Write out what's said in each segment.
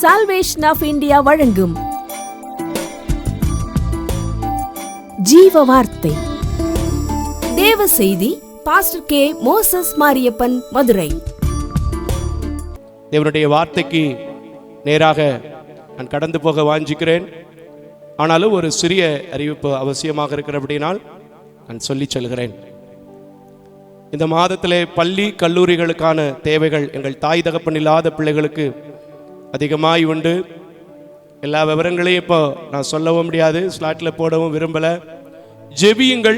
Salvation of India வழங்கும் ஜீவ வார்த்தை தேவ செய்தி. Pastor K. Moses Mariappan, Madurai. தேவனுடைய வார்த்தைக்கு நேராக நான் கடந்து போக வாஞ்சிக்கிறேன். ஆனாலும் ஒரு சிறிய அறிவிப்பு அவசியமாக இருக்கிறபடினால் நான் சொல்லி செல்கிறேன். இந்த மாதத்திலே பள்ளி கல்லூரிகளுக்கான தேவைகள் எங்கள் தாய் தகப்பன் இல்லாத பிள்ளைகளுக்கு அதிகமாய் உண்டு. எல்லா விவரங்களையும் இப்போ நான் சொல்லவும் முடியாது, ஸ்லாட்டில் போடவும் விரும்பலை. ஜெபியுங்கள்,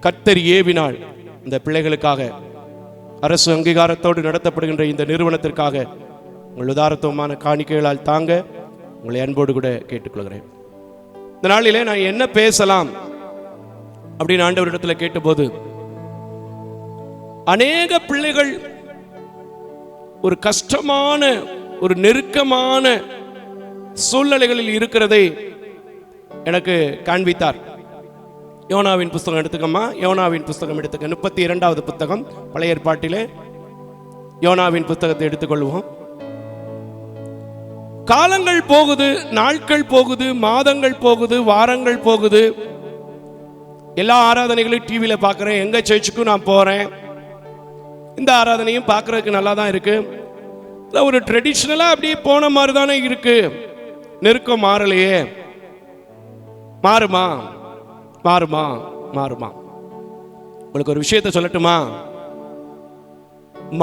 கர்த்தர் ஏவினாள். இந்த பிள்ளைகளுக்காக அரசு அங்கீகாரத்தோடு நடத்தப்படுகின்ற இந்த நிறுவனத்திற்காக உங்கள் உதாரத்துவமான காணிக்கைகளால் தாங்க உங்களை அன்போடு கூட கேட்டுக்கொள்கிறேன். இந்த நாளிலே நான் என்ன பேசலாம் அப்படின்னு ஆண்டவரிடத்தில் கேட்டபோது, அநேக பிள்ளைகள் ஒரு கஷ்டமான, ஒரு நெருக்கமான சூழ்நிலைகளில் இருக்கிறதை எனக்கு காண்பித்தார். யோனாவின் புஸ்தகம் எடுத்துக்கம்மா, யோனாவின் புஸ்தகம் எடுத்துக்க. 32வது புத்தகம் பழைய ஏற்பாட்டிலே யோனாவின் புத்தகத்தை எடுத்துக்கொள்வோம். காலங்கள் போகுது, நாட்கள் போகுது, மாதங்கள் போகுது, வாரங்கள் போகுது. எல்லா ஆராதனைகளையும் டிவியில பார்க்குறேன், எங்க சர்ச்சுக்கும் நான் போறேன். இந்த ஆராதனையும் பார்க்கறதுக்கு நல்லா தான் இருக்கு. ஒரு ட்ரெடிஷ்னலா அப்படியே போன மாதிரி தானே இருக்கு. நெருக்கம் மாறலையே. மாறுமா மாறுமா மாறுமா? உங்களுக்கு ஒரு விஷயத்தை சொல்லட்டுமா?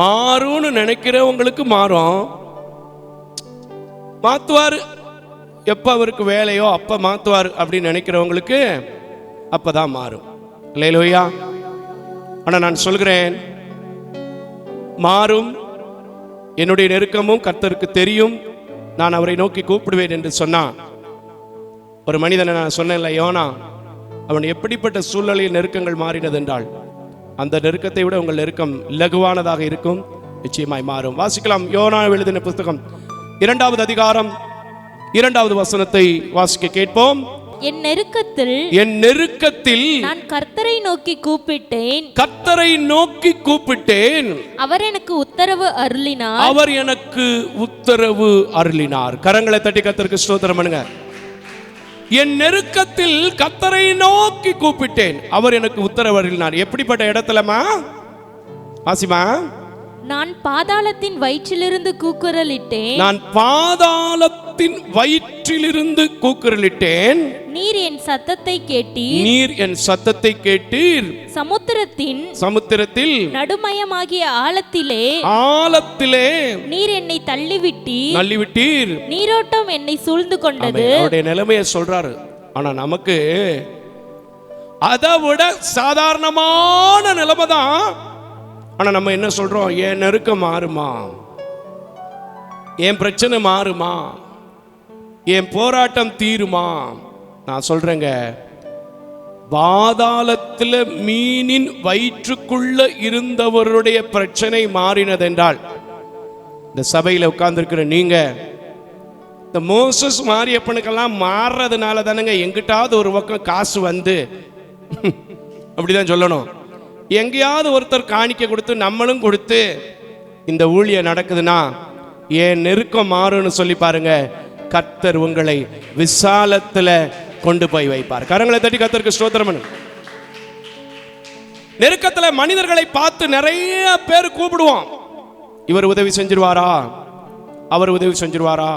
மாறும்னு நினைக்கிறவங்களுக்கு மாறும். மாத்துவாரு, எப்ப அவருக்கு வேலையோ அப்ப மாத்துவாரு அப்படின்னு நினைக்கிறவங்களுக்கு அப்பதான் மாறும். அல்லேலூயா. ஆனா நான் சொல்கிறேன், மாறும். என்னுடைய நெருக்கமும் கர்த்தருக்கு தெரியும். நான் அவரை நோக்கி கூப்பிடுவேன் என்று சொன்னான். ஒரு மனிதனை நான் சொன்னேன்ல, யோனா, அவன் எப்படிப்பட்ட சூழ்நிலையில் நெருக்கங்கள் மாறினது என்றால், அந்த நெருக்கத்தை விட உங்கள் நெருக்கம் இலகுவானதாக இருக்கும், நிச்சயமாய் மாறும். வாசிக்கலாம். யோனா எழுதின புத்தகம் 2வது அதிகாரம் 2வது வசனத்தை வாசிக்க கேட்போம். என் நெருக்கத்தில் நான் கர்த்தரை நோக்கி கூப்பிட்டேன், அவர் எனக்கு உத்தரவு அருளினார். கரங்களை தட்டி கர்த்தருக்கு ஸ்தோத்திரம் பண்ணுங்க. என் நெருக்கத்தில் கர்த்தரை நோக்கி கூப்பிட்டேன், அவர் எனக்கு உத்தரவு அருளினார். எப்படிப்பட்ட இடத்துலமா வாசிமா? நான் பாதாளத்தின் வயிற்றிலிருந்து கூக்குரலிட்டேன். நீர் என் சத்தத்தை கேட்டீர். சமுத்திரத்தில் நடுமயமாகிய ஆழத்திலே நீர் என்னை தள்ளிவிட்டீர். நீரோட்டம் என்னை சூழ்ந்து கொண்டது. அவருடைய நிலைமையை சொல்றாரு. ஆனா நமக்கு அதை விட சாதாரணமான நிலைமை தான். ஆனா நம்ம என்ன சொல்றோம்? என் நெருக்கம் மாறுமா, என் பிரச்சனை மாறுமா, என் போராட்டம் தீருமா? நான் சொல்றேங்க, பாதாளத்தில் மீனின் வயிற்றுக்குள்ள இருந்தவருடைய பிரச்சனை மாறினதென்றால், இந்த சபையில உட்கார்ந்துருக்கிற நீங்க இந்த மோசஸ் மாரியப்பனுக்கெல்லாம் மாறுறதுனால தானுங்க எங்கிட்டாவது ஒரு பக்கம் காசு வந்து அப்படிதான் சொல்லணும். எங்கேயாவது ஒருத்தர் காணிக்க கொடுத்து நம்மளும் கொடுத்து இந்த ஊழியம் நடக்குதுன்னா ஏன் நெருக்கம் மாறும்னு சொல்லி பாருங்க. கர்த்தர் உங்களை விசாலத்துல கொண்டு போய் வைப்பார். கரங்களை தட்டி கர்த்தருக்கு ஸ்தோத்திரம் பண்ணுங்க. நெருக்கத்துல மனிதர்களை பார்த்து நிறைய பேர் கூப்பிடுவோம். இவர் உதவி செஞ்சிருவாரா, அவர் உதவி செஞ்சிருவாரா,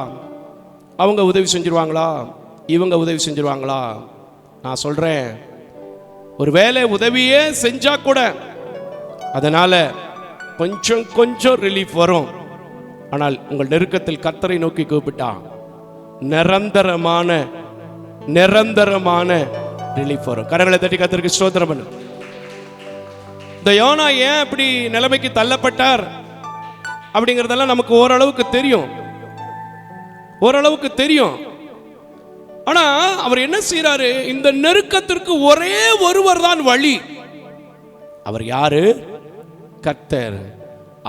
அவங்க உதவி செஞ்சிருவாங்களா, இவங்க உதவி செஞ்சிருவாங்களா? நான் சொல்றேன், ஒரு வேலை உதவியே செஞ்சா கூட அதனால கொஞ்சம் ரிலீஃப் வரும். ஆனால் உங்கள் நெருக்கத்தில் கர்த்தரை நோக்கி கூப்பிட்டா நிரந்தரமான ரிலீஃப் வரும். கரங்களை தட்டி கர்த்தருக்கு ஸ்தோத்திரம் பண்ணு. இந்த யோனா ஏன் இப்படி நிலைமைக்கு தள்ளப்பட்டார் அப்படிங்கறதெல்லாம் நமக்கு ஓரளவுக்கு தெரியும். ஆனா அவர் என்ன செய்யறாரு? இந்த நெருக்கத்திற்கு ஒரே ஒருவர் தான் வழி. அவர் யாரு? கர்த்தர்.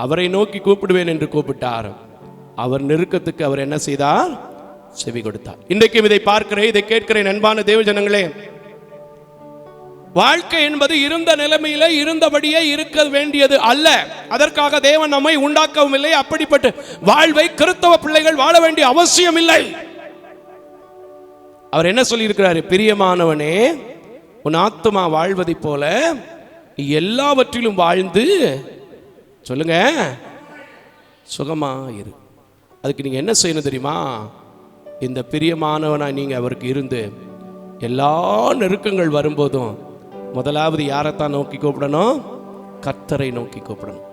அவரை நோக்கி கூப்பிடுவேன் என்று கூப்பிட்டார். அவர் நெருக்கத்துக்கு அவர் என்ன செய்தார்? செவி கொடுத்தார். இன்றைக்கும் இதை பார்க்கிறேன், இதை கேட்கிறேன் அன்பான தேவ ஜனங்களே. வாழ்க்கை என்பது இருந்த நிலைமையில இருந்தபடியே இருக்க வேண்டியது அல்ல. அதற்காக தேவன் நம்மை உண்டாக்கவும் இல்லை. அப்படிப்பட்ட வாழ்வை கிறிஸ்தவ பிள்ளைகள் வாழ வேண்டிய அவசியம் இல்லை. அவர் என்ன சொல்லி இருக்கிறாரு? பிரியமானவனே, உன் ஆத்துமா வாழ்வதை போல எல்லாவற்றிலும் வாழ்ந்து சொல்லுங்க சுகமா இரு. அதுக்கு நீங்க என்ன செய்யணும் தெரியுமா? இந்த பிரியமானவனா நீங்க அவருக்கு இருந்து எல்லா நெருக்கங்கள் வரும்போதும் முதலாவது யாரைத்தான் நோக்கி கூப்பிடணும்? கர்த்தரை நோக்கி கூப்பிடணும்.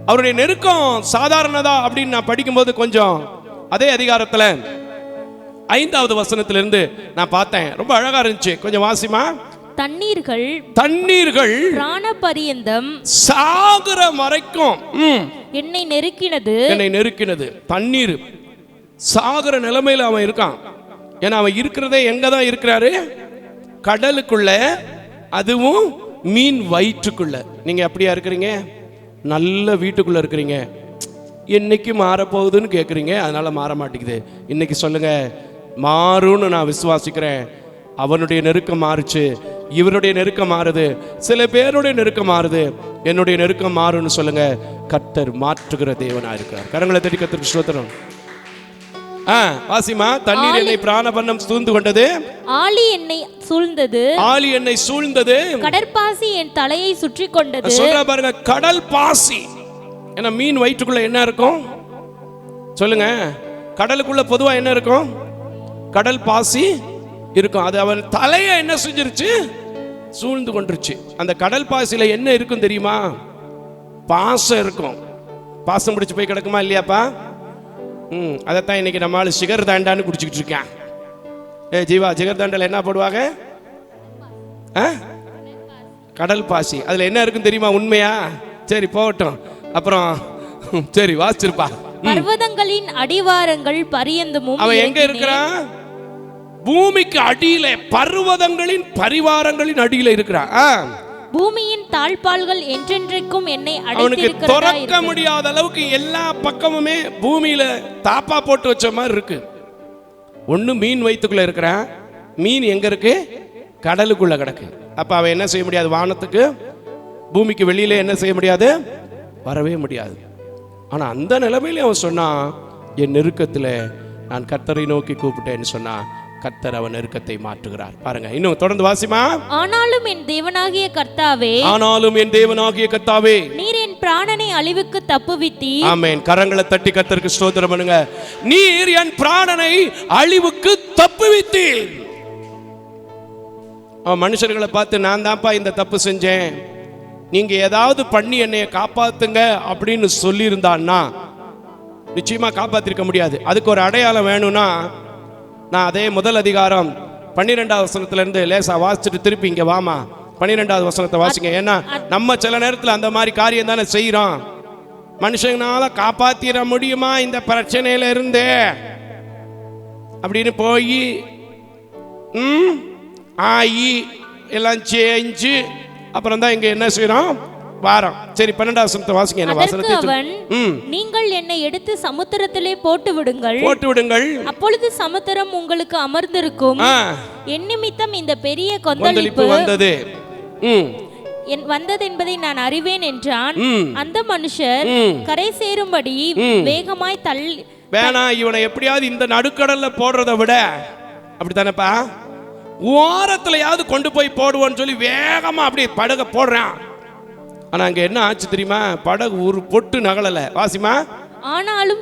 அவருடைய நெருக்கம் சாதாரணதா அப்படின்னு நான் படிக்கும்போது கொஞ்சம் அதே அதிகாரத்துல 5வது வசனத்திலிருந்து நான் பார்த்தேன். ரொம்ப அழகா இருந்துச்சு. கொஞ்சம் வாசிமா. தண்ணீர்கள் பிராண பரியந்தம் சாகர வரைக்கும் என்னை நெருக்கினது. தண்ணீர் சாகர நிலைமையில அவன் இருக்கான். ஏன்னா அவன் இருக்கிறதே எங்கதான் இருக்கிறாரு? கடலுக்குள்ள, அதுவும் மீன் வயிற்றுக்குள்ள. நீங்க அப்படியா இருக்கிறீங்க? நல்ல வீட்டுக்குள்ள இருக்கிறீங்க. என்னைக்கு மாறப்போகுதுன்னு கேட்குறீங்க, அதனால மாற மாட்டேங்குது. இன்னைக்கு சொல்லுங்க, மாறும்னு நான் விசுவாசிக்கிறேன். அவனுடைய நெருக்கம் மாறுச்சு, இவருடைய நெருக்கம் மாறுது, சில பேருடைய நெருக்கம் மாறுது, என்னுடைய நெருக்கம் மாறும்னு சொல்லுங்க. கர்த்தர் மாற்றுகிற தேவனா இருக்கிறார். கரங்களை தட்டி கர்த்தருக்கு ஸ்தோத்திரம். வாசிமா. தண்ணீர் என்னை பிராணபன்னம் சூழ்ந்து கொண்டது, ஆழி என்னை சூழ்ந்தது, கடற்பாசி என் தலையை சுற்றி கொண்டது. சொல்ற பாருங்க, கடல் பாசி. ஏன்னா மீன் வயிற்றுக்குள்ள என்ன இருக்கும் சொல்லுங்க? கடலுக்குள்ள பொதுவா என்ன இருக்கும்? கடல் பாசி இருக்கும். அது அவன் தலையை என்ன செஞ்சிருச்சு? சூழ்ந்து கொண்டுருச்சு. அந்த கடல் பாசியில என்ன இருக்கும் தெரியுமா? பாசம் இருக்கும். பாசம் பிடிச்சு போய் கிடக்குமா இல்லையாப்பா? அதைத்தான் இன்னைக்கு நம்மளால சிகர் தாண்டான்னு குடிச்சுக்கிட்டு இருக்கேன். ஜீவா, சிகர் தாண்டால என்ன போடுவாங்க? கடல் பாசி. அதுல என்ன இருக்கும் தெரியுமா? உண்மையா? சரி போகட்டும். அப்புறம் சரி வாசிச்சிருப்பா. பர்வதங்களின் அடிவாரங்கள் பரியந்தமும். அவன் எங்க இருக்கிறான்? பூமிக்கு அடியில, பர்வதங்களின் பரிவாரங்களின் அடியில இருக்கிறான். பூமியின் தாழ்பால்கள் என்றென்றைக்கும் என்னை அவனுக்கு திறக்க முடியாத அளவுக்கு எல்லா பக்கமுமே பூமியில தாப்பா போட்டு வச்ச மாதிரி இருக்கு. ஒண்ணு மீன் வயிற்றுக்குள்ள இருக்கிறான். மீன் எங்க இருக்கு? கடலுக்குள்ள கிடக்கு. அப்ப அவன் என்ன செய்ய முடியாது? வானத்துக்கு, பூமிக்கு வெளியில என்ன செய்ய முடியாது? வரவே முடியாது. ஆனா அந்த நிலைமையில அவன் சொன்னான், என் நெருக்கத்துல நான் கர்த்தரை நோக்கி கூப்பிட்டேன்னு சொன்னா, கர்த்தர் அவன் நெருக்கத்தை மாற்றுகிறார். பாருங்க, இன்னும் தொடர்ந்து வாசிமா. ஆனாலும் என் தேவனாகிய கர்த்தாவே, நீர் என் பிராணனை அழிவுக்கு தப்புவித்தீர். ஆமென். கரங்களை தட்டி கர்த்தருக்கு ஸ்தோத்திரம் பண்ணுங்க. நீர் என் பிராணனை அழிவுக்கு தப்புவித்தீர். மனுஷர்களை பார்த்து, நான் தான்ப்பா இந்த தப்பு செஞ்சேன், நீங்க ஏதாவது பண்ணி என்னைய காப்பாத்துங்க அப்படின்னு சொல்லி இருந்தான்னா நிச்சயமா காப்பாத்திருக்க முடியாது. அதுக்கு ஒரு அடையாளம் வேணும்னா, நான் அதே முதல் அதிகாரம் 12வது வசனத்துல இருந்து லேசா வாசிச்சுட்டு திருப்பி இங்க வாமா 12வது வசனத்தை வாசிங்க. ஏன்னா நம்ம சில நேரத்தில் அந்த மாதிரி காரியம் தானே செய்யறோம். மனுஷனால காப்பாத்திர முடியுமா இந்த பிரச்சனையில இருந்து அப்படின்னு போய் ஆயி எல்லாம் செஞ்சு அப்புறம் தான் இங்க என்ன செய்யறோம்? வாரம். சரி, 12வது வசனத்தை வாசிங்க. என்ன வசனத்தை? நீங்கள் என்னை எடுத்து சமுத்திரத்திலே போட்டு விடுங்கள், அப்பொழுது சமுத்திரம் உங்களுக்கு அமர்ந்திருக்கும். என் நிமித்தம் இந்த பெரிய கொந்தளிப்பு வந்தது என்பதை நான் அறிவேன் என்றான். அந்த மனுஷர் கரை சேரும்படி வேகமாய் தள்ளி, வேணா இவனை எப்படியாவது இந்த நடுக்கடல்ல போடுறதை விட, அப்படித்தானப்பா, ஓரத்துலயாவது கொண்டு போய் போடுவோன்னு சொல்லி வேகமா அப்படியே படக போடுறான். ஆனா அங்க என்ன ஆச்சு தெரியுமா? படகு ஒரு பொட்டு நகலல. வாசிமா. ஆனாலும்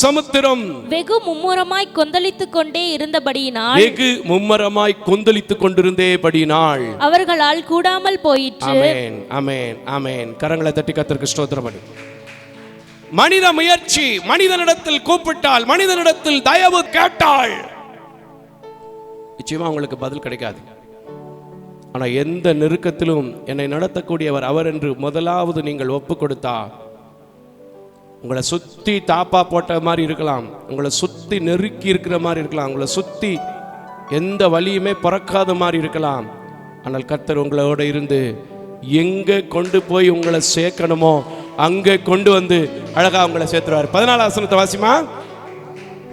சமுத்திரம் வெகு மும்முரமாய் கொந்தளித்துக் கொண்டே இருந்தபடியினால் அவர்களால் கூடாமல் போயிற்று. ஆமென், ஆமென், ஆமென். கரங்களை தட்டி கர்த்தருக்கு ஸ்தோத்திரம் பண்ணு. மனித முயற்சி, மனிதனிடத்தில் கூப்பிட்டால், மனிதனிடத்தில் தயவு கேட்டால் நிச்சயமா உங்களுக்கு பதில் கிடைக்காது. ஆனா எந்த நெருக்கத்திலும் என்னை நடத்தக்கூடியவர் அவர் என்று முதலாவது நீங்கள் ஒப்பு கொடுத்தா, உங்களை சுத்தி தாப்பா போட்ட மாதிரி இருக்கலாம், உங்களை சுத்தி நெருக்கி இருக்கிற மாதிரி இருக்கலாம், உங்களை சுத்தி எந்த வழியுமே பிறக்காத மாதிரி இருக்கலாம். ஆனால் கர்த்தர் உங்களோட இருந்து எங்க கொண்டு போய் உங்களை சேர்க்கணுமோ அங்கே கொண்டு வந்து அழகா உங்களை சேர்த்துருவார். 14வது வசனத்தை வாசிமா.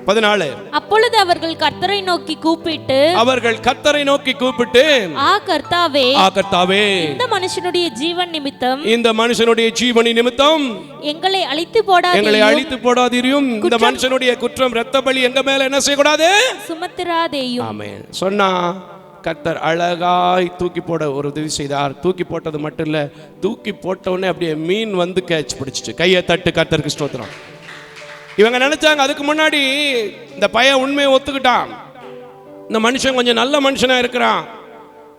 14. அப்பொழுது அவர்கள் கர்த்தரை நோக்கி கூப்பிட்டு ஆ கர்த்தாவே இந்த மனுஷனுடைய ஜீவன் நிமித்தம் எங்களை அழித்து போடாதீரும். இந்த மனுஷனுடைய குற்றம் இரத்த பலி எங்க மேல என்ன செய்யக்கூடாது, சுமத்திராதேயும். ஆமென் சொன்னா கர்த்தர் அழகாய் தூக்கி போட ஒரு உதவி செய்தார். தூக்கி போட்டது மட்டும் இல்ல, தூக்கி போட்ட உடனே அப்படியே மீன் வந்து கேட்ச் பிடிச்சிட்டு. கையை தட்டு கர்த்தருக்கு ஸ்தோத்திரம். இவங்க நினைச்சாங்க அதுக்கு முன்னாடி இந்த பையன் உண்மையை ஒத்துக்கிட்டான், இந்த மனுஷன் கொஞ்சம் நல்ல மனுஷனா இருக்கிறான்,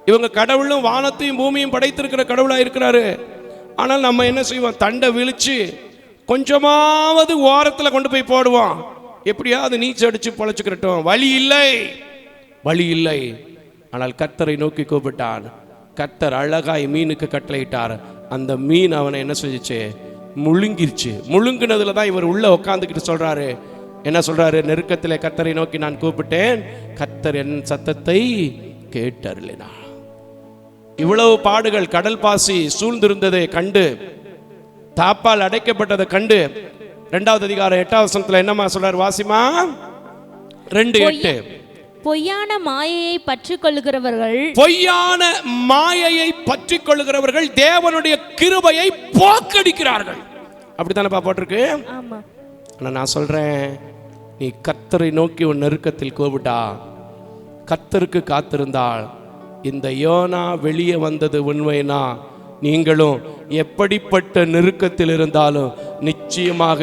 இவங்க கடவுளும் வானத்தையும் பூமியும் படைத்திருக்கிற கடவுளா இருக்கிறாரு. ஆனால் நம்ம என்ன செய்வோம், தண்டை விழிச்சு கொஞ்சமாவது ஓரத்தில் கொண்டு போய் போடுவோம், எப்படியாவது நீச்சல் அடிச்சு பொழைச்சுக்கிறட்டும், வழி இல்லை. ஆனால் கர்த்தரை நோக்கி கூப்பிட்டான். கர்த்தர் அழகாய் மீனுக்கு கட்டளையிட்டார். அந்த மீன் அவனை என்ன செஞ்சிச்சு, முழுங்கிருச்சு. முழுங்கினதுல தான் இவர் உள்ள உட்காந்துக்கிட்டு சொல்றாரு, என்ன சொல்றாரு, நெருக்கத்தில் கர்த்தரை நோக்கி நான் கூப்பிட்டேன், கர்த்தர் என் சத்தத்தை கேட்டருளினார். இவ்வளவு பாடுகள், கடல் பாசி சூழ்ந்திருந்ததை கண்டு, தாப்பால் அடைக்கப்பட்டதை கண்டு 2வது அதிகாரம் 8வது வசனத்துல என்னமா சொல்றாரு, வாசிமா 2:8. பொய்யான மாயையை பற்றிக் கொள்ளுகிறவர்கள் தேவனுடைய கிருபையை போக்கடிக்கிறார்கள். அப்படித்தானே போட்டிருக்கு. ஆனா நான் சொல்றேன், நீ கர்த்தரை நோக்கி உன் நெருக்கத்தில் கூப்பிட்டா, கர்த்தருக்கு காத்திருந்தால், இந்த யோனா வெளியே வந்தது உண்மைனா, நீங்களும் எப்படிப்பட்ட நெருக்கத்தில் இருந்தாலும் நிச்சயமாக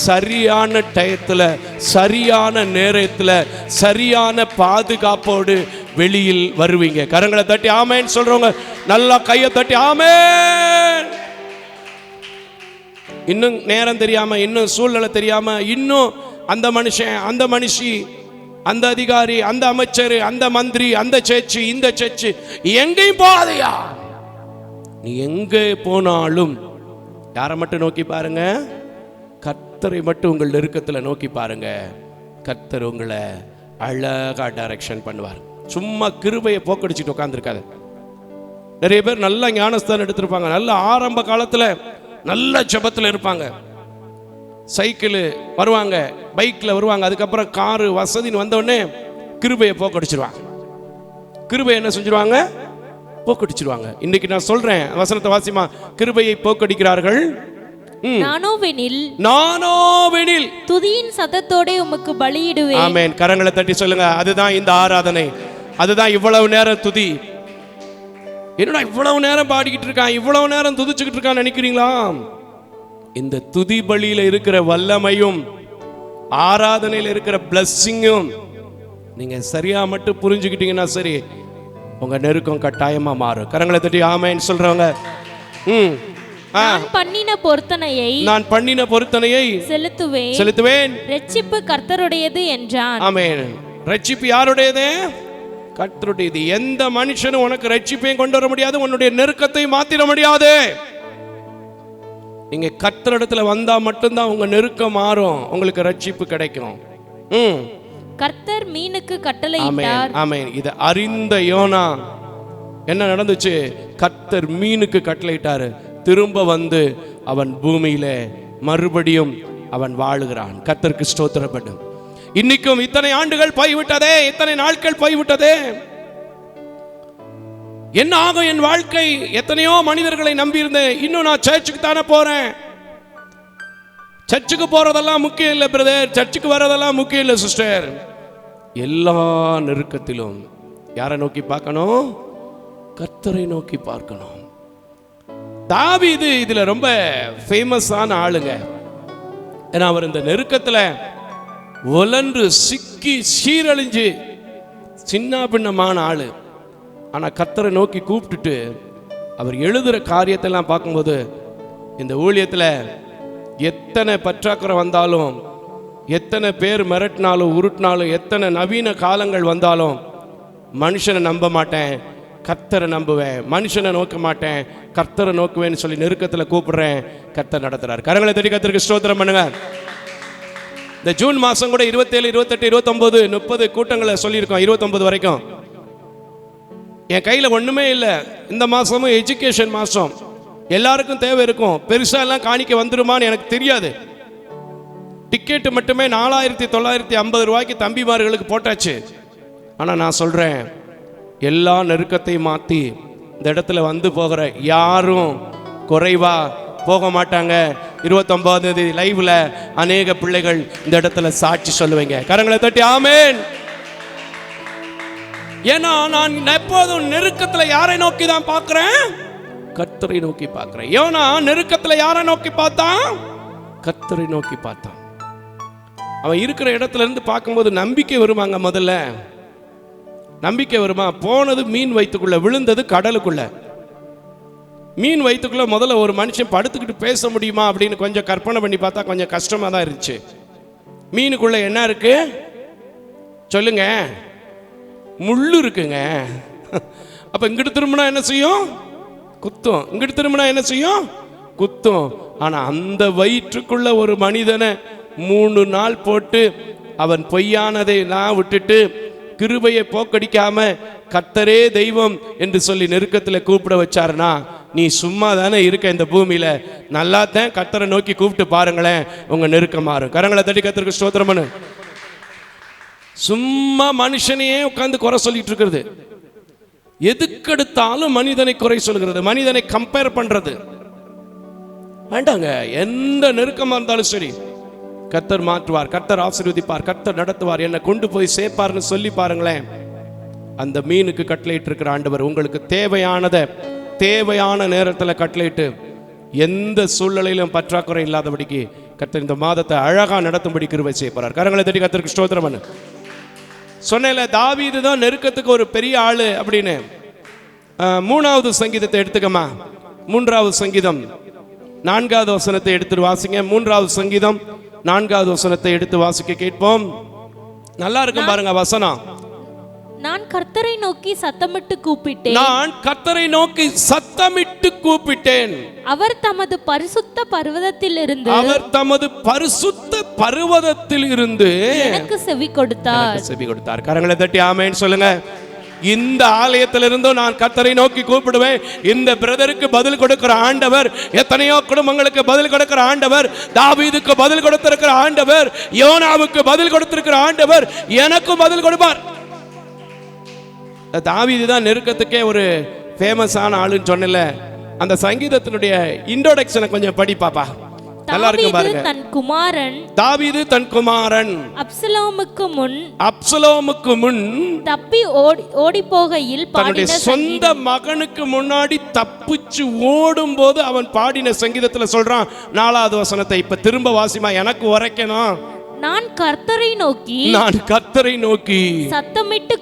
சரியான டயத்தில், சரியான நேரத்தில், சரியான பாதுகாப்போடு வெளியில் வருவீங்க. கரங்களை தட்டி ஆமென் சொல்றவங்க நல்லா கையை தட்டி ஆமென். இன்னும் நேரம் தெரியாம, இன்னும் சூழ்நிலை தெரியாம, இன்னும் அந்த மனுஷன், அந்த மனுஷி, அந்த அதிகாரி, அந்த அமைச்சர், அந்த மந்திரி, அந்த சேச்சி, இந்த சேச்சி, எங்கேயும் போகாதையா. நீ எங்கே போனாலும் யாரை மட்டும் நோக்கி பாருங்க, கர்த்தரை மட்டும் உங்கள் நெருக்கத்தில் நோக்கி பாருங்க. கர்த்தர் உங்களை அழகா டைரக்ஷன் பண்ணுவார். சும்மா கிருபையை போக்கடிச்சுட்டு உட்காந்துருக்காது. நிறைய பேர் நல்ல ஞானஸ்தானம் எடுத்திருப்பாங்க, நல்ல ஆரம்ப காலத்தில் நல்ல ஜெபத்தில் இருப்பாங்க, சைக்கிள் வருவாங்க, பைக்கில் வருவாங்க, அதுக்கப்புறம் காரு வசதின்னு வந்தோடனே கிருபையை போக்கடிச்சிருவாங்க. கிருபை என்ன செஞ்சிருவாங்க, போக்கடிச்சிருவாங்க. இன்னைக்கு நான் சொல்றேன், வசனத்தை வாசிமா, கிருபையை போக்கடிக்கிறார்கள். நானோவெனில் துதியின் சத்தத்தோட உமக்கு பலியிடுவேன். ஆமென். கரங்களை தட்டி சொல்லுங்க, அதுதான் இந்த ஆராதனை, அதுதான் இவ்வளவு நேரம் துதி. என்னடா இவ்வளவு நேரம் பாடிக்கிட்டு இருக்கான், இவ்வளவு நேரம் துதிச்சுக்கிட்டு இருக்கான்னு நினைக்கிறீங்களா? இந்த துதி பலியில இருக்கிற வல்லமையும் ஆராதனையில் இருக்கிற பிளஸ்ஸிங்கும் நீங்க சரியா மட்டும் புரிஞ்சுக்கிட்டீங்கன்னா சரி, உங்க நெருக்கம் கட்டாயமா மாறும். கரங்களை தட்டி ஆமென் சொல்றவங்க. நான் பண்ணின பொருத்தனையை செலுத்துவேன். ரட்சிப்பு கர்த்தருடையது என்றான். ஆமென். ரட்சிப்பு யாருடையது? கர்த்தருடையது. எந்த மனுஷனும் உனக்கு ரட்சிப்பையும் கொண்டு வர முடியாது, உன்னுடைய நெருக்கத்தை மாத்திர முடியாது. நீங்க கர்த்தரிடத்துல வந்தா மட்டும்தான் உங்க நெருக்கம் மாறும், உங்களுக்கு ரட்சிப்பு கிடைக்கும். கர்த்தர் மீனுக்கு கட்டளையிட்டார். ஆமென். இத அறிந்த யோனா என்ன நடந்துச்சு? கர்த்தர் மீனுக்கு கட்டளையிட்டாரு. திரும்ப வந்து அவன் பூமியில மறுபடியும் அவன் வாழுகிறான். கர்த்தருக்கு ஸ்தோத்திரப்படும். இன்னைக்கும் இத்தனை ஆண்டுகள் போய்விட்டதே, இத்தனை நாட்கள் போய்விட்டதே, என்ன ஆகும் என் வாழ்க்கை? எத்தனையோ மனிதர்களை நம்பி இருந்தேன், இன்னும் நான் சர்ச்சுக்கு தானே போறேன். சர்ச்சுக்கு போறதெல்லாம் முக்கியம் இல்லை பிரதர், சர்ச்சுக்கு வர்றதெல்லாம் முக்கியம் இல்லை சிஸ்டர். எல்லா நெருக்கத்திலும் யாரை நோக்கி பார்க்கணும்? கர்த்தரை நோக்கி பார்க்கணும். தாவீது இதுல ரொம்ப ஃபேமஸான ஆளுங்க. ஏன்னா அவர் இந்த நெருக்கத்தில் உலன்று சிக்கி சீரழிஞ்சு சின்ன பின்னமான ஆளு. ஆனா கர்த்தரை நோக்கி கூப்பிட்டுட்டு அவர் எழுதுற காரியத்தெல்லாம் பார்க்கும்போது, இந்த ஊழியத்தில் எத்தனை பற்றாக்குறை வந்தாலும், எத்தனை பேர் மிரட்டினாலும் உருட்டினாலும், எத்தனை நவீன காலங்கள் வந்தாலும், மனுஷனை நம்ப மாட்டேன், கர்த்தரை நம்புவேன். மனுஷனை நோக்க மாட்டேன், கர்த்தரை நோக்குவேன்னு சொல்லி நெருக்கத்தில் கூப்பிடுறேன். கர்த்தர் நடத்துறார். கரங்களை தட்டி கர்த்தருக்கு ஸ்தோத்திரம் பண்ணுங்க. இந்த ஜூன் மாசம் கூட 27, 28, 29, 30 கூட்டங்களை சொல்லியிருக்கோம். 29 வரைக்கும் என் கையில் ஒண்ணுமே இல்லை. இந்த மாசமும் எஜுகேஷன் மாசம், எல்லாருக்கும் தேவை இருக்கும். பெருசா எல்லாம் காணிக்க வந்துருமான்னு எனக்கு தெரியாது. டிக்கெட்டு மட்டுமே 4950 ரூபாய்க்கு தம்பிமார்களுக்கு போட்டாச்சு. ஆனால் நான் சொல்கிறேன், எல்லா நெருக்கத்தையும் மாற்றி இந்த இடத்துல வந்து போகிற யாரும் குறைவா போக மாட்டாங்க. 29ஆம் தேதி லைவ்ல அநேக பிள்ளைகள் இந்த இடத்துல சாட்சி சொல்லுவீங்க. கரங்களை தட்டி ஆமென். ஏன்னா நான் எப்போதும் நெருக்கத்துல யாரை நோக்கி தான் பார்க்கிறேன்? கர்த்தரை நோக்கி பார்க்கிறேன். யோனா நெருக்கத்துல யாரை நோக்கி பார்த்தான்? கர்த்தரை நோக்கி பார்த்தான். அவன் இருக்கிற இடத்துல இருந்து பார்க்கும்போது நம்பிக்கை வருமாங்க. முதல்ல நம்பிக்கை வருமா? போனது மீன் வயிற்றுக்குள்ள, விழுந்தது கடலுக்குள்ள. மீன் வயிற்றுக்குள்ள முதல்ல ஒரு மனுஷன் படுத்துக்கிட்டு பேச முடியுமா அப்படின்னு கொஞ்சம் கற்பனை பண்ணி பார்த்தா கொஞ்சம் கஷ்டமா தான் இருந்துச்சு. மீனுக்குள்ள என்ன இருக்கு சொல்லுங்க? முள்ளு இருக்குங்க. அப்ப இங்கிட்டு திரும்பினா என்ன செய்யும்? குத்தும். இங்கிட்டு திரும்பினா என்ன செய்யும்? குத்தும். ஆனா அந்த வயிற்றுக்குள்ள ஒரு மனிதனை 3 நாள் போட்டு அவன் பொய்யானதை நான் விட்டுட்டு கிருபையை போக்கடிக்காம கர்த்தரே தெய்வம் என்று சொல்லி நெருக்கத்தில் கூப்பிட வச்சாருன்னா, நீ சும்மா தானே இருக்க இந்த பூமியில, நல்லாத்தான் கர்த்தரை நோக்கி கூப்பிட்டு பாருங்களேன், உங்க நெருக்கம் மாறும். கரங்களை தட்டி கர்த்தருக்கு ஸ்தோத்திரம் பண்ணு. சும்மா மனுஷனையே உட்கார்ந்து குறை சொல்லிட்டு இருக்கிறது, எதுக்கெடுத்தாலும் மனிதனை குறை சொல்கிறது, மனிதனை கம்பேர் பண்றது வேண்டாங்க. எந்த நெருக்கமா இருந்தாலும் சரி, கர்த்தர் மாற்றுவார், கர்த்தர் ஆசீர்வதிப்பார், கர்த்தர் நடத்துவார், என்னை கொண்டு போய் சேர்ப்பார்னு சொல்லி பாருங்களேன். அந்த மீனுக்கு கட்டளையிட்டு இருக்கிற ஆண்டவர் உங்களுக்கு தேவையான நேரத்தில் கட்டளையிட்டு எந்த சூழ்நிலையிலும் பற்றாக்குறை இல்லாதபடிக்கு கர்த்தர் இந்த மாதத்தை அழகா நடத்தும்படி கிருபை செய்யப்படுறார். கரங்களை தட்டி கர்த்தருக்கு ஸ்தோத்திரம் பண்ணு. சொன்னேன்ல, தாவீது தான் நெருக்கத்துக்கு ஒரு பெரிய ஆளு அப்படின்னு. 3வது சங்கீதத்தை எடுத்துக்கமா. 3வது சங்கீதம் 4வது வசனத்தை எடுத்து வாசிங்க. 3வது சங்கீதம் 4வது வசனத்தை எடுத்து வாசிக்க கேட்போம். நல்லா இருக்கும் பாருங்க வசனம். நான் கர்த்தரை நோக்கி சத்தமிட்டு கூப்பிட்டேன். நான் கர்த்தரை நோக்கி சத்தமிட்டு கூப்பிட்டேன். அவர் தமது பரிசுத்த பர்வதத்திலிருந்து எனக்கு செவி கொடுத்தார். கரங்களை தட்டி ஆமென் சொல்லுங்க. இந்த ஆலயத்திலிருந்தும் நான் கர்த்தரை நோக்கி கூப்பிடுவேன். இந்த பிரதருக்கு பதில் கொடுக்கிற ஆண்டவர், எத்தனையோ குடும்பங்களுக்கு பதில் கொடுக்கிற ஆண்டவர், தாவீதுக்கு பதில் கொடுத்திருக்கிற ஆண்டவர், யோனாவுக்கு பதில் கொடுத்திருக்கிற ஆண்டவர் எனக்கும் பதில் கொடுப்பார். தாவீது தான் நெருக்கத்துக்கே ஒரு ஃபேமஸான ஆளுன்னு சொன்னல. அந்த சங்கீதத்தினுடைய இன்ட்ரோடக்ஷனை கொஞ்சம் படி பாப்பா, நல்லா இருக்கு பாருங்க. தாவீது தன் குமாரன் அப்சலோமுக்கு முன் தப்பி ஓடி போகையில் தன்னுடைய சொந்த மகனுக்கு முன்னாடி தப்பிச்சு ஓடும் போது அவன் பாடின சங்கீதத்துல சொல்றான். 4வது வசனத்தை இப்ப திரும்ப வாசிமா, எனக்கு உரைக்கணும். நான் கர்த்தரை நோக்கி சத்தமிட்டு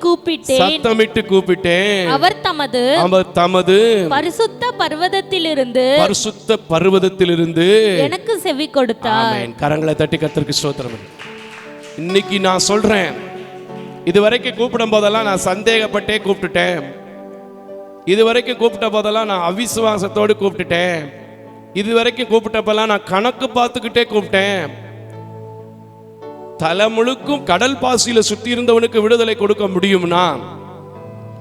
கூப்பிட்டேன். அவர் தமது பரிசுத்த பர்வதத்திலிருந்து எனக்கு செவி கொடுத்தார். ஆமென். கரங்களை தட்டி கர்த்தருக்கு ஸ்தோத்திரம். இன்னைக்கு நான் சொல்றேன், இதுவரைக்கும் கூப்பிடும் போதெல்லாம் நான் சந்தேகப்பட்டே கூப்பிட்டுட்டேன். இதுவரைக்கும் கூப்பிட்ட போதெல்லாம் நான் அவிசுவாசத்தோடு கூப்பிட்டுட்டேன். இதுவரைக்கும் கூப்பிட்டப்பெல்லாம் நான் கணக்கு பார்த்துக்கிட்டே கூப்பிட்டேன். தலை முழுக்கும் கடல் பாசியில சுத்தி இருந்தவனுக்கு விடுதலை கொடுக்க முடியும்னா,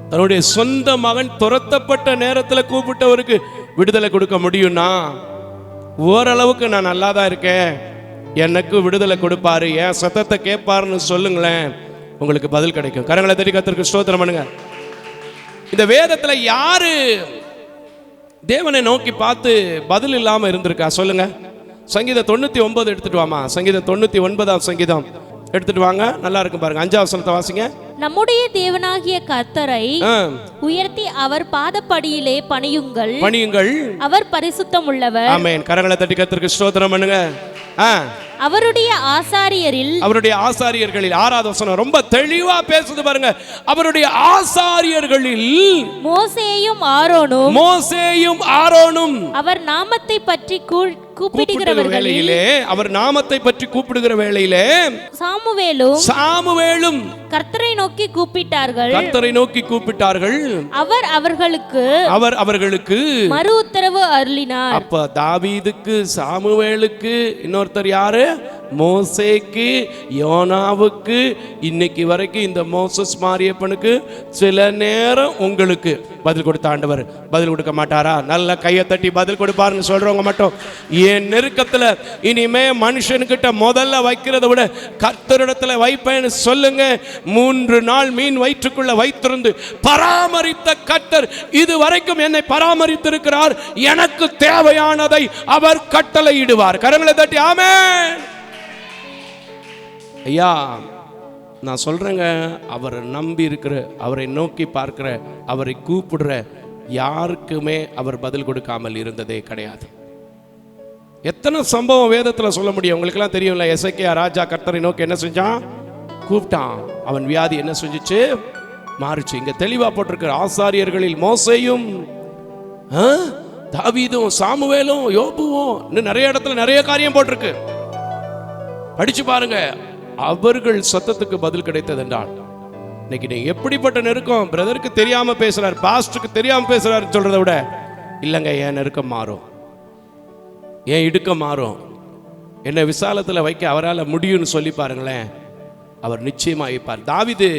தன்னுடைய சொந்த மகன் துரத்தப்பட்ட நேரத்தில் கூப்பிட்டவருக்கு விடுதலை கொடுக்க முடியும்னா, ஓரளவுக்கு நான் நல்லா தான் இருக்கேன், எனக்கு விடுதலை கொடுப்பாரு, என் சத்தத்தை கேட்பாருன்னு சொல்லுங்களேன், உங்களுக்கு பதில் கிடைக்கும். கரங்களை தட்டி கர்த்தருக்கு ஸ்தோத்திரம் பண்ணுங்க. இந்த வேதத்துல யாரு தேவனை நோக்கி பார்த்து பதில் இல்லாம இருந்திருக்கா சொல்லுங்க? சங்கீதம் 99 எடுத்துட்டு வாமா. சங்கீதம் 99ஆம் சங்கீதம் எடுத்துட்டு வாங்க, நல்லா இருக்கும் பாருங்க. 5வது வசனத்தை வாசிங்க. நம்முடைய தேவனாகிய கர்த்தரை உயர்த்தி அவர் பாதப்படியிலே பணியுங்கள், அவர் பரிசுத்தம் உள்ளவர். ஆமென். கரங்களை தட்டி கர்த்தருக்கு ஸ்தோத்திரம் பண்ணுங்க. அவருடைய ஆசாரியர்களில் 6வது வசனம் ரொம்ப தெளிவா பேசுது பாருங்க. அவருடைய ஆசாரியர்களில் மோசேயும் ஆரோனும் அவர் நாமத்தை பற்றி அவர் நாமத்தை பற்றி கூப்பிடுகிற வேளையிலே சாமுவேலும் கர்த்தரை நோக்கி கூப்பிட்டார்கள். அவர் அவர்களுக்கு மறு உத்தரவு அருளினார். அப்ப தாவீதுக்கு சாமுவேலுக்கு இன்னொருத்தர் யாரு? மோசேக்கு, யோனாவுக்கு, இன்னைக்கு வரைக்கும் இந்த மோசஸ் மாரியப்பனுக்கு சில நேரம் உங்களுக்கு பதில் கொடுத்த ஆண்டவர் பதில் கொடுக்க மாட்டாரா? நல்ல கையை தட்டி பதில் கொடுப்பாருன்னு சொல்றவங்க மட்டும் என் நெருக்கத்துல இனிமே மனுஷனுக்கிட்ட முதல்ல வைக்கிறத விட கர்த்தரிடத்துல வைப்பேன்னு சொல்லுங்க. 3 நாள் மீன் வயிற்றுக்குள்ள வைத்திருந்து பராமரித்த கர்த்தர் இது வரைக்கும் என்னை பராமரித்திருக்கிறார். எனக்கு தேவையானதை அவர் கட்டளையிடுவார். கரங்களை தட்டி ஆமென். ஐயா நான் சொல்றேங்க, அவரை நம்பி இருக்கிற, அவரை நோக்கி பார்க்கிற, அவரை கூப்பிடுற யாருக்குமே அவர் பதில் கொடுக்காமல் இருந்ததே கிடையாது. எத்தனை சம்பவம் வேதத்துல சொல்ல முடியும்? உங்களுக்கெல்லாம் தெரியும்ல, எசேக்கியா ராஜா கர்த்தரை நோக்கி என்ன செஞ்சான்? கூப்பிட்டான். அவன் வியாதி என்ன செஞ்சுச்சு? மாறுச்சு. இங்க தெளிவா போட்டிருக்கிற ஆசாரியர்களில் மோசேயும் தாவீதும் சாமுவேலும் யோபுவும் இன்னும் நிறைய இடத்துல நிறைய காரியம் போட்டிருக்கு, படிச்சு பாருங்க. அவர்கள் சத்தத்துக்கு பதில் கிடைத்தது என்றால் இன்னைக்கு நீ எப்படிப்பட்ட நெருக்கம் பிரதருக்கு தெரியாம பேசுறாரு, பாஸ்டருக்கு தெரியாம பேசுறாரு சொல்றதை விட இல்லைங்க, என் நெருக்கம் மாறும், என் இடுக்கம் மாறும், என்னை விசாலத்துல வைக்க அவரால் முடியும்னு சொல்லி பாருங்களேன், அவர் நிச்சயமா வைப்பார். தாவீது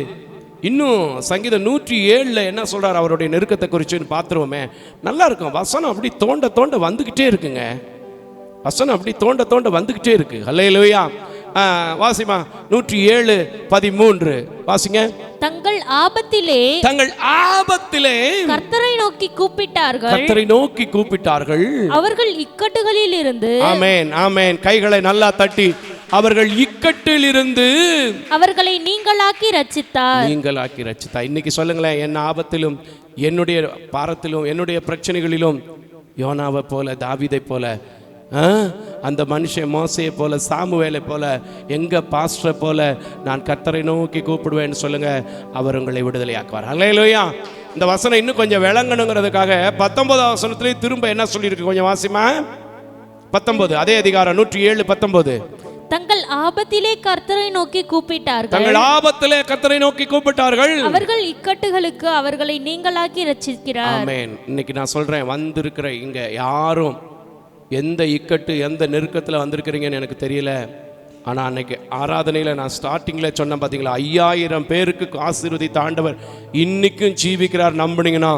இன்னும் சங்கீதம் 107 என்ன சொல்றாரு அவருடைய நெருக்கத்தை குறிச்சுன்னு பார்த்துருவோமே. நல்லா இருக்கும். வசனம் அப்படி தோண்ட தோண்ட வந்துகிட்டே இருக்குங்க. வசனம் அப்படி தோண்ட தோண்ட வந்துகிட்டே இருக்கு. அல்லேலூயா. வாசிமா 107:13 வாசிங்க. தங்கள் ஆபத்திலே கர்த்தரை நோக்கி கூப்பிட்டார்கள். அவர்கள் இக்கட்டுகளில் இருந்து ஆமென் ஆமென். கைகளை நல்லா தட்டி அவர்கள் இக்கட்டில் இருந்து அவர்களை நீங்களாக்கி ரட்சித்தார். இன்னைக்கு சொல்லுங்களேன், என் ஆபத்திலும் என்னுடைய பாரத்திலும் என்னுடைய பிரச்சனைகளிலும் யோனாவை போல தாவீதை போல அந்த மனுஷன் மோசையை போல சாமுவேலை போல எங்க பாஸ்டரை போல நான் கர்த்தரை நோக்கி கூப்பிடுவேன்னு சொல்லுங்க, அவர் உங்களை விடுதலையாக்குவார். அல்லேலூயா. இந்த வசனம் இன்னும் கொஞ்சம் விளங்கணுங்கிறதுக்காக 19ஆம் வசனத்திலே திரும்ப என்ன சொல்லியிருக்கு கொஞ்சம் வாசிமா. 19 அதே அதிகாரம் 107:19. தங்கள் ஆபத்திலே கர்த்தரை நோக்கி கூப்பிட்டார்கள். அவர்கள் இக்கட்டுகளுக்கு அவர்களை நீங்களாக்கி ரட்சிக்கிறார். ஆமென். இன்னைக்கு நான் சொல்றேன், வந்திருக்கிற இங்க யாரும் எந்த இக்கட்டு எந்த நெருக்கத்தில் வந்திருக்கிறீங்கன்னு எனக்கு தெரியல. ஆனால் அன்னைக்கு ஆராதனையில் நான் ஸ்டார்டிங்கில் சொன்னேன் பார்த்தீங்களா, 5000 பேருக்கு ஆசீர்வதித்த ஆண்டவர் இன்னைக்கும் ஜீவிக்கிறார். நம்புனீங்கன்னா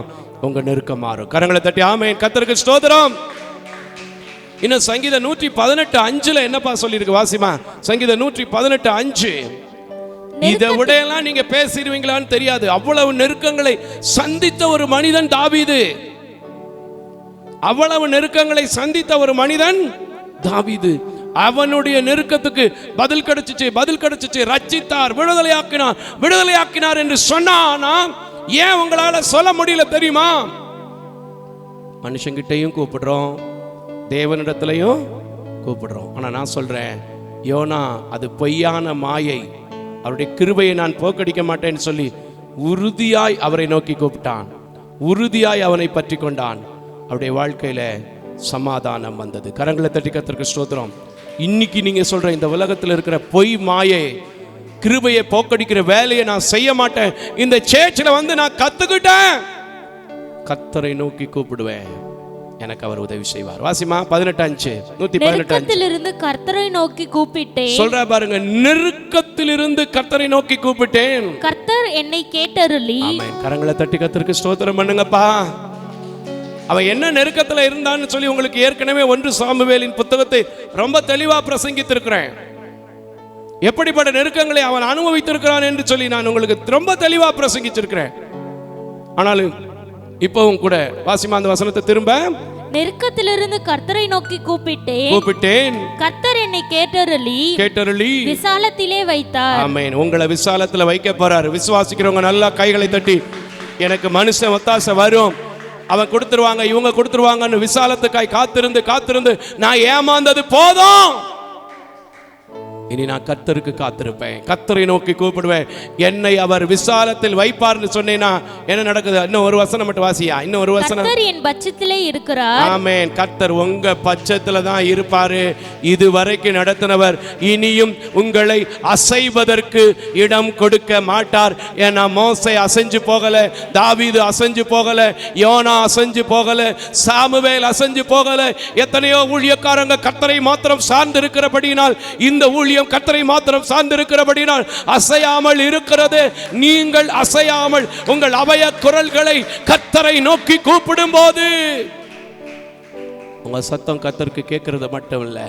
உங்க நெருக்கம் மாறும். கரங்களை தட்டி ஆமென். கர்த்தருக்கு ஸ்தோத்திரம். இன்னும் சங்கீதம் 118:5 என்னப்பா சொல்லியிருக்கு வாசிமா. சங்கீதம் 118:5. இதை விடையெல்லாம் நீங்க பேசிடுவீங்களான்னு தெரியாது, அவ்வளவு நெருக்கங்களை சந்தித்த ஒரு மனிதன் தாவீது. அவ்வளவு நெருக்கங்களை சந்தித்த ஒரு மனிதன் தாவீது. அவனுடைய நெருக்கத்துக்கு பதில் கிடைச்சிச்சு, ரட்சித்தார், விடுதலையாக்கினார் என்று சொன்னானா ஏன் உங்களால சொல்ல முடியல தெரியுமா? மனுஷங்கிட்டையும் கூப்பிடுறோம், தேவனிடத்திலையும் கூப்பிடுறோம். ஆனா நான் சொல்றேன், யோனா அது பொய்யான மாயை, அவருடைய கிருபையை நான் போக்கடிக்க மாட்டேன்னு சொல்லி உறுதியாய் அவரை நோக்கி கூப்பிட்டான், உறுதியாய் அவனை பற்றி கொண்டான். அவருடைய வாழ்க்கையில சமாதானம் வந்தது. கரங்களை தட்டி கர்த்தருக்கு ஸ்தோத்திரம். இன்னைக்கு நீங்க சொல்ற இந்த உலகத்தில் இருக்கிற பொய் மாயை கிருபையை போக்கடிக்கிற வேலையை நான் செய்ய மாட்டேன். இந்த சேர்ச்சில் வந்து நான் கத்துக்கிட்டேன், கர்த்தரை நோக்கி கூப்பிடுவேன், எனக்கு அவர் உதவி செய்வார். வாசிமா 18:5. 118 கர்த்தரை நோக்கி கூப்பிட்டேன். சொல்ற பாருங்க, நெருக்கத்திலிருந்து கர்த்தரை நோக்கி கூப்பிட்டேன், கர்த்தர் என்னை கேட்டருளி. ஆமென். கரங்களை தட்டி கர்த்தருக்கு ஸ்தோத்திரம் பண்ணுங்கப்பா. அவன் என்ன நெருக்கத்தில் இருந்தான்னு சொல்லி உங்களுக்கு ஏற்கனவே 1 சாமுவேலின் புத்தகத்தை ரொம்ப தெளிவா பிரசங்கித்திருக்கிறேன். எப்படிப்பட்ட நெருக்கங்களை அவன் அனுபவித்திருக்கிறான் என்று சொல்லி நான் உங்களுக்கு ரொம்ப தெளிவா பிரசங்கிச்சிருக்கிறேன். ஆனாலும் இப்பவும் கூட வாசிமா அந்த வசனத்தை திரும்ப. நெருக்கத்திலிருந்து கர்த்தரை நோக்கி கூப்பிட்டேன், கர்த்தர் என்னை கேட்டருளி விசாலத்திலே வைத்தார். ஆமென். உங்களை விசாலத்துல வைக்க போறாரு. விசுவாசிக்கிறவங்க நல்லா கைகளை தட்டி, எனக்கு மனுஷன் ஒத்தாசை வரும், அவன் கொடுத்துருவாங்க, இவங்க கொடுத்துருவாங்கன்னு விசாலத்துக்காய் காத்திருந்து நான் ஏமாந்தது போதும். இனி நான் கர்த்தருக்கு காத்திருப்பேன், கர்த்தரை நோக்கி கூப்பிடுவேன், என்னை அவர் விசாலத்தில் வைப்பார்னு சொன்னேன்னா என்ன நடக்குது? இன்னும் ஒரு வசனம் மட்டும் வாசியா, இன்னும் ஒரு வசனம். கர்த்தர் என் பட்சத்திலே இருக்கிறார். ஆமென். கர்த்தர் உங்க பட்சத்துல தான் இருப்பாரு. இதுவரைக்கும் நடத்தினவர் இனியும் உங்களை அசைவதற்கு இடம் கொடுக்க மாட்டார். ஏன்னா மோசே அசைஞ்சு போகல, தாவீது அசைஞ்சு போகல, யோனா அசைஞ்சு போகல, சாமுவேல் அசைஞ்சு போகல. எத்தனையோ ஊழியக்காரங்க கர்த்தரை மாத்திரம் சார்ந்து இருக்கிறபடியினால், இந்த ஊழியம் கர்த்தரை மாத்திரம் சார்ந்து இருக்கிறபடியினால் அசையாமல் இருக்கிறது. நீங்கள் அசையாமல் உங்கள் அபய குரல்களை கர்த்தரை நோக்கி கூப்பிடும் போது உங்க சத்தம் கர்த்தருக்கு கேட்கறது மட்டும் இல்ல,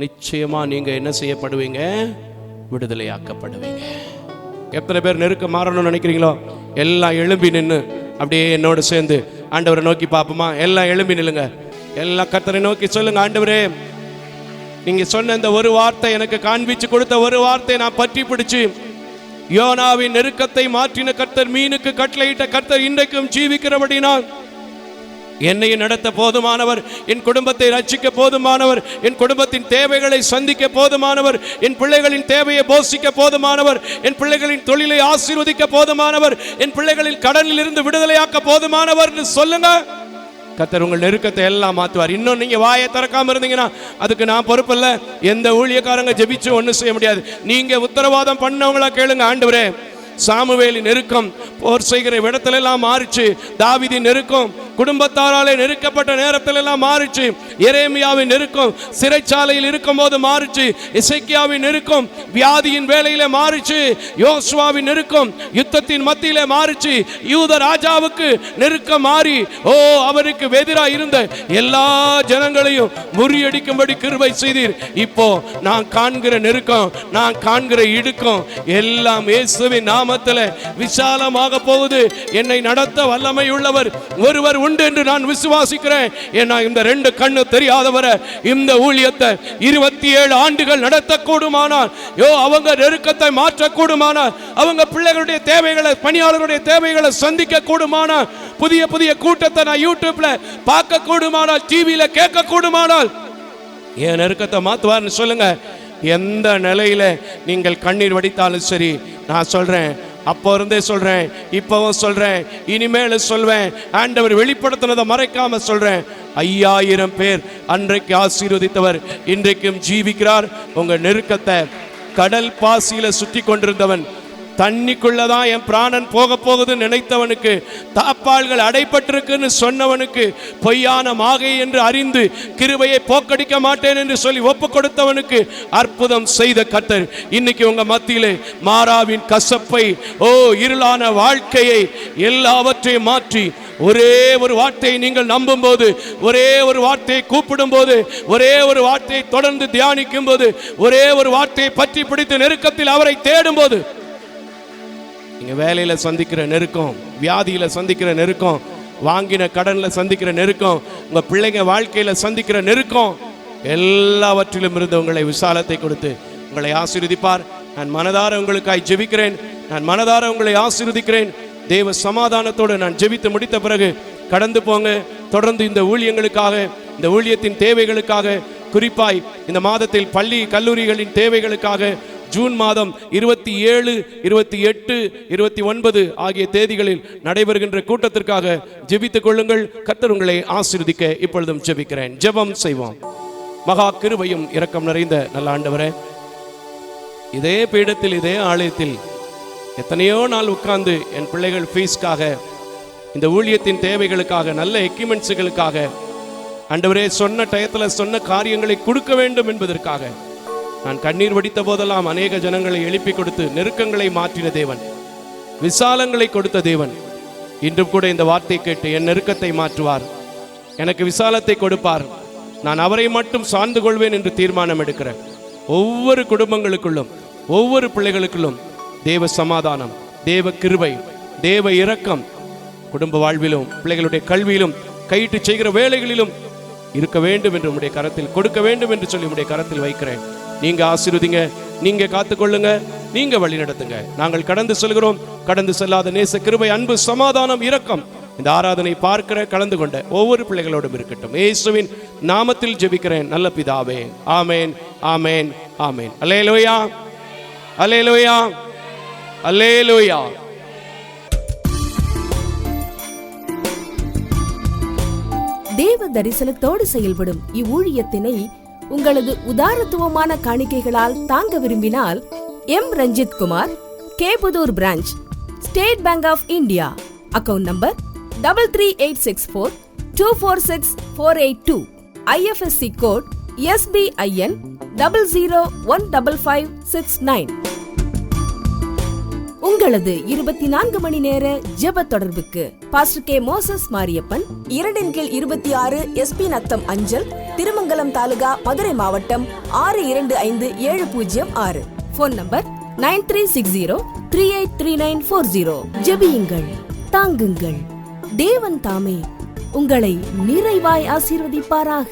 நிச்சயமா நீங்க என்ன செய்யப்படுவீங்க? விடுதலையாக்கப்படுவீங்க. எத்தனை பேர் நெருக்க மாறணும்னு நினைக்கிறீங்களோ எல்லாம் எழும்பி நின்று அப்படியே என்னோட சேர்ந்து ஆண்டவரை நோக்கி பார்ப்போமா? எல்லாம் எழும்பி நில்லுங்க, எல்லாம் கர்த்தரை நோக்கி சொல்லுங்க, ஆண்டவரே நீங்க சொன்ன இந்த ஒரு வார்த்தை, எனக்கு காண்பிச்சு கொடுத்த ஒரு வார்த்தை நான் பற்றி பிடிச்சு, யோனாவின் நெருக்கத்தை மாற்றின கர்த்தர், மீனுக்கு கட்டளையிட்ட கர்த்தர் இன்றைக்கும் ஜீவிக்கிறபடினால் என்னை நடத்த போதுமானவர், என் குடும்பத்தை ரட்சிக்க போதுமானவர், என் குடும்பத்தின் தேவைகளை சந்திக்க போதுமானவர், என் பிள்ளைகளின் தேவையை போஷிக்க போதுமானவர், என் பிள்ளைகளின் தொழிலை ஆசீர்வதிக்க போதுமானவர், என் பிள்ளைகளின் கடனில் இருந்து விடுதலையாக்க போதுமானவர் சொல்லுங்க. கர்த்தர் உங்கள் நெருக்கத்தை எல்லாம் மாற்றுவார். இன்னும் நீங்க வாயை திறக்காம இருந்தீங்கன்னா அதுக்கு நான் பொறுப்பில்ல. எந்த ஊழியக்காரங்க ஜெபிச்சு ஒன்றும் செய்ய முடியாது. நீங்க உத்தரவாதம் பண்ணவங்களா கேளுங்க, ஆண்டவரே சாமுவேலின் நெருக்கம் போர் செய்கிற இடத்துல எல்லாம் மாறிச்சு, தாவீதின் நெருக்கம் குடும்பத்தாராலே நெருக்கப்பட்ட நேரத்தில் எல்லாம் மாறிச்சு, எரேமியாவின் நெருக்கம் சிறைச்சாலையில் இருக்கும் போது மாறிச்சு, எசேக்கியாவின் நெருக்கம் வியாதியின் வேளையிலே மாறிச்சு, யோசுவாவின் நெருக்கம் யுத்தத்தின் மத்தியிலே மாறிச்சு, யூத ராஜாவுக்கு நெருக்கம் மாறி அவருக்கு எதிராக இருந்த எல்லா ஜனங்களையும் முறியடிக்கும்படி கிருபை செய்தீர். இப்போ நான் காண்கிற நெருக்கம், நான் காண்கிற இடுக்கம் எல்லாம் இயேசுவின் நாமத்தில் விசாலமாக போகுது. என்னை நடத்த வல்லமை உள்ளவர் ஒருவர் உண்டு என்று நான் விசுவாசிக்கிறேன். ஏன்னா இந்த ரெண்டு கண்ணு தெரியாதவரை இந்த ஊழியத்தை 27 ஆண்டுகள் நடத்தக்கூடுமானால், அவங்க நெருக்கத்தை மாற்றக்கூடுமானால், அவங்க பிள்ளைகளுடைய தேவைகளை, பணியாளர்களுடைய தேவைகளை சந்திக்க கூடுமானால், புதிய புதிய கூட்டத்தை நான் யூடியூப்ல பார்க்க கூடுமானால், டிவியில கேட்க கூடுமானால் என் நெருக்கத்தை மாத்துவார்னு சொல்லுங்க. எந்த நிலையில நீங்கள் கண்ணீர் வடித்தாலும் சரி, நான் சொல்றேன், அப்போ இருந்தே சொல்றேன், இப்பவும் சொல்றேன், இனிமேல் சொல்வேன், ஆண்டவர் வெளிப்படுத்தினதை மறைக்காம சொல்றேன். 5000 பேர் அன்றைக்கு ஆசீர்வதித்தவர் இன்றைக்கும் ஜீவிக்கிறார். உங்க நெருக்கத்தை கடல் பாசியில சுற்றி கொண்டிருந்தவன், தண்ணிக்குள்ளதான் என் பிராணன் போக போகுது நினைத்தவனுக்கு, தாப்பால்கள் அடைப்பட்டிருக்குன்னு சொன்னவனுக்கு, பொய்யான மாகை என்று அறிந்து கிருபையை போக்கடிக்க மாட்டேன் என்று சொல்லி ஒப்பு கொடுத்தவனுக்கு அற்புதம் செய்த கர்த்தர் இன்னைக்கு உங்க மத்தியிலே மாறாவின் கசப்பை, இருளான வாழ்க்கையை எல்லாவற்றையும் மாற்றி ஒரே ஒரு வார்த்தையை நீங்கள் நம்பும் போது, ஒரே ஒரு வார்த்தையை கூப்பிடும் போது, ஒரே ஒரு வார்த்தையை தொடர்ந்து தியானிக்கும் போது, ஒரே ஒரு வார்த்தையை பற்றி பிடித்து நெருக்கத்தில் அவரை தேடும் போது, நீங்க வேலையில சந்திக்கிற நெருக்கம், வியாதியில சந்திக்கிற நெருக்கம், வாங்கின கடன்ல சந்திக்கிற நெருக்கம், உங்க பிள்ளைங்க வாழ்க்கையில சந்திக்கிற நெருக்கம், எல்லாவற்றிலும் இருந்து உங்களை விசாலத்தை கொடுத்து உங்களை ஆசீர்வதிப்பார். நான் மனதார உங்களுக்காய் ஜெபிக்கிறேன், நான் மனதார உங்களை ஆசீர்வதிக்கிறேன். தேவ சமாதானத்தோடு நான் ஜெபித்து முடித்த பிறகு கடந்து போங்க. தொடர்ந்து இந்த ஊழியங்களுக்காக, இந்த ஊழியத்தின் தேவைகளுக்காக, குறிப்பாய் இந்த மாதத்தில் பள்ளி கல்லூரிகளின் தேவைகளுக்காக ஜூன் மாதம் 27, 28, 29 ஆகிய தேதிகளில் நடைபெறுகின்ற கூட்டத்திற்காக ஜெபித்துக் கொள்ளுங்கள். கர்த்தர் உங்களை ஆசீர்வதிக்க இப்பொழுதும் ஜெபிக்கிறேன். ஜெபம் செய்வோம். மகா கிருபையும் இரக்கம் நிறைந்த நல்ல ஆண்டவரே, இதே பீடத்தில், இதே ஆலயத்தில் எத்தனையோ நாள் உட்கார்ந்து என் பிள்ளைகள் ஃபீஸ்க்காக, இந்த ஊழியத்தின் தேவைகளுக்காக, நல்ல எக்யூப்மெண்ட்ஸுகளுக்காக, ஆண்டவரே சொன்ன டயத்தில் சொன்ன காரியங்களை கொடுக்க வேண்டும் என்பதற்காக நான் கண்ணீர் வடித்த போதெல்லாம் அநேக ஜனங்களை எழுப்பி கொடுத்து நெருக்கங்களை மாற்றின தேவன், விசாலங்களை கொடுத்த தேவன், இன்றும் கூட இந்த வார்த்தை கேட்டு என் நெருக்கத்தை மாற்றுவார், எனக்கு விசாலத்தை கொடுப்பார், நான் அவரை மட்டும் சார்ந்து கொள்வேன் என்று தீர்மானம் எடுக்கிற ஒவ்வொரு குடும்பங்களுக்குள்ளும், ஒவ்வொரு பிள்ளைகளுக்குள்ளும் தேவ சமாதானம், தேவ கிருபை, தேவ இரக்கம் குடும்ப வாழ்விலும், பிள்ளைகளுடைய கல்வியிலும், கையிட்டு செய்கிற வேலைகளிலும் இருக்க வேண்டும் என்று உம்முடைய கரத்தில் கொடுக்க வேண்டும் என்று சொல்லி உம்முடைய கரத்தில் வைக்கிறேன். நீங்க ஆசீர்வதிங்க, நீங்க காத்துக்கொள்ளுங்க, நீங்க வழி நடத்துங்க. நாங்கள் கடந்து செல்கிறோம். கடந்து செல்லாத நேச கிருபை, அன்பு, சமாதானம், இரக்கம் இந்த ஆராதனை பார்க்கிற கலந்து கொண்ட ஒவ்வொரு பிள்ளைகளோடும் இருக்கட்டும். இயேசுவின் நாமத்தில் ஜெபிக்கிறேன் நல்ல பிதாவே. ஆமேன், ஆமேன், ஆமென். அல்லேலூயா, அல்லேலூயா, அல்லேலூயா. தேவ தரிசனத்தோடு செயல்படும் இவ்வூழியத்தினை உங்களது உதாரத்துவமான காணிக்கைகளால் தாங்க விரும்பினால் M Ranjith Kumar, Kebudur branch, State Bank of India, account number 3386424648, IFSC code SBIN 00155569. உங்களது 24 மணி நேர ஜெப தொடர்புக்கு pastor K Moses Mariappan, 2/26 SP Natham அஞ்சல், திருமங்கலம் தாலுகா, மதுரை மாவட்டம் 625706. Phone number 9360383940. ஜெபியுங்கள், தாங்குங்கள். தேவன் தாமே உங்களை நிறைவாய் ஆசீர்வதிப்பாராக.